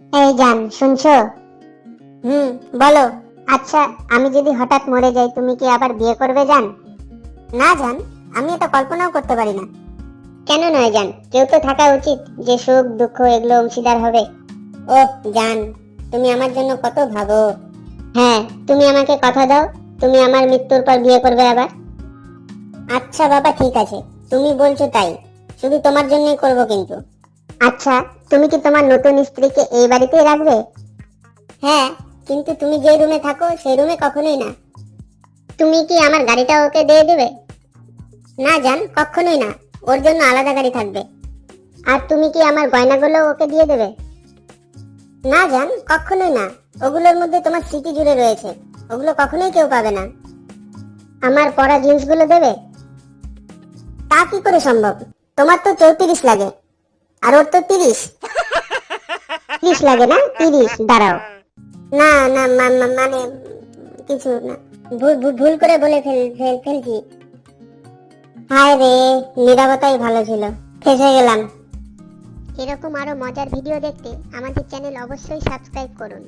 এই জান, শুনছো? বলো। আচ্ছা, আমি যদি হঠাৎ মরে যাই, তুমি কি আবার বিয়ে করবে জান? না জান, আমি এটা কল্পনাও করতে পারি না। কেন নয় জান, কেউ তো থাকা উচিত যে সুখ দুঃখ এগুলো অংশীদার হবে। ওহ জান, তুমি আমার জন্য কত ভাবো। হ্যাঁ, তুমি আমাকে কথা দাও, তুমি আমার মৃত্যুর পর বিয়ে করবে আবার। আচ্ছা বাবা, ঠিক আছে, তুমি বলছো তাই, শুধু তোমার জন্যই করব কিন্তু। আচ্ছা, তুমি কি তোমার নতুন স্ত্রীকে এই বাড়িতেই রাখবে? হ্যাঁ, কিন্তু তুমি যে রুমে থাকো সেই রুমে কখনোই না। তুমি কি আমার গাড়িটা ওকে দিয়ে দিবে? না জান, কখনোই না, ওর জন্য আলাদা গাড়ি থাকবে। আর তুমি কি আমার গয়নাগুলো ওকে দিয়ে দেবে? না জান, কখনোই না, ওগুলোর মধ্যে তোমার স্মৃতি জুড়ে রয়েছে, ওগুলো কখনোই কেউ পাবে না। আমার পরা জিন্সগুলো দেবে? তা কি করে সম্ভব? তোমার তো 34 লাগে, আর ওর তো 30। 30 লাগে না, 30। দাঁড়াও। না না, মানে কিছু না, ভুল করে বলে ফেলছি। হায় রে, নীরবতাই ভালো ছিল, ফেঁসে গেলাম। এরকম আরো মজার ভিডিও দেখতে আমাদের চ্যানেল অবশ্যই সাবস্ক্রাইব করুন।